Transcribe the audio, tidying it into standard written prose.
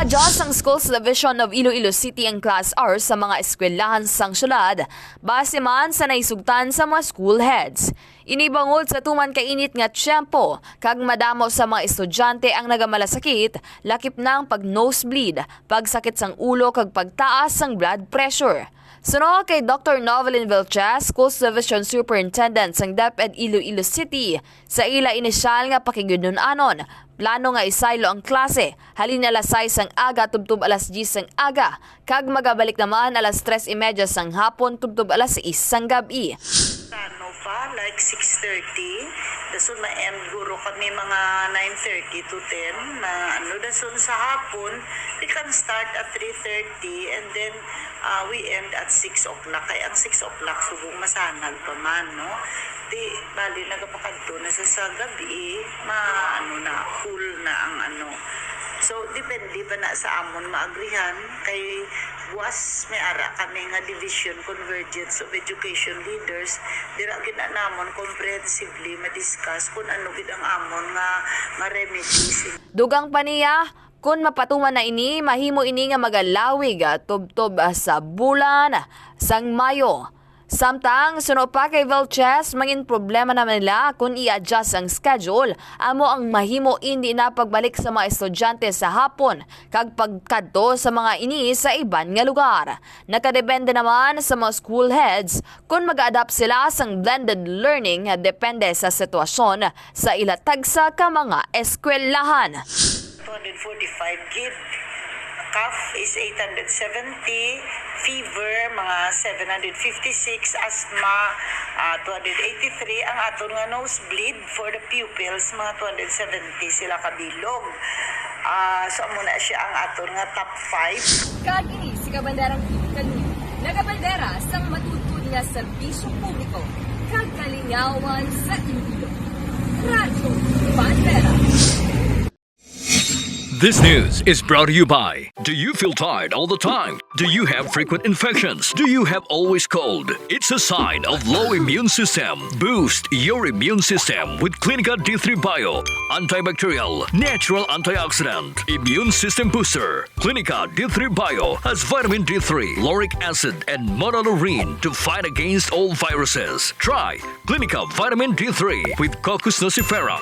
Nag-adjust ang Schools Division of Iloilo City ang Class R sa mga eskwelahan sang syudad, base man sa naisugtan sa mga school heads. Inibangod sa tuman kainit nga tiyempo, kag madamo sa mga estudyante ang nagamalasakit, lakip ng pag-nosebleed, pagsakit sang ulo kag pagtaas sang blood pressure. Suno kay Dr. Novelyn Vilches, Schools Division Superintendent sang DepEd Iloilo City, sa ila inisyal nga pakigununanon, plano nga isaylo ang klase, halin alas 6 sang aga tubtub alas 10 sang aga, kag magabalik naman alas 3:30 sang hapon tubtub alas 6 sang gabi. Plano pa, like 6:30. Dasun ma-end guro kami mga 9:30 to 10 na dasun sa hapon, we can start at 3:30 and then we end at 6 o'clock. Kaya ang 6 o'clock subong masanag pa man, no? Di, bali, nagapakadto na sa gabi, na, full na ang So, depende pa na sa amon maagrihan kay buwas may ara kami nga Division Convergence of Education Leaders. Dira gid na namon comprehensively ma-discuss kung ano gid ang amon nga remedies. Dugang pa niya, kung mapatuman na ini, mahimo ini nga magalawig tubtob sa bulan sang Mayo. Samtang suno pa kay Vilches, mangin problema naman nila kung i-adjust ang schedule, amo ang mahimo hindi na pagbalik sa mga estudyante sa hapon, kag pagkadto sa mga ini sa iban nga lugar. Nakadepende naman sa mga school heads kung mag-adapt sila sang blended learning, depende sa sitwasyon sa ilatag sa ka mga eskwelahan. 245 gig. Cough is 870, fever mga 756, asthma 283, ang aton nga nosebleed for the pupils mga 270 sila kabilog. So muna siya ang aton nga top 5. Kagini si Kabanderang Iloilo, nagabandera sang matutun nga serbisyong publiko, kag kalingawan sa Iloilo. Radyo Bandera. This news is brought to you by, do you feel tired all the time? Do you have frequent infections? Do you have always cold? It's a sign of low immune system. Boost your immune system with Clinica D3 Bio, antibacterial, natural antioxidant, immune system booster. Clinica D3 Bio has vitamin D3, lauric acid, and monolurine to fight against all viruses. Try Clinica Vitamin D3 with Coccus nocifera.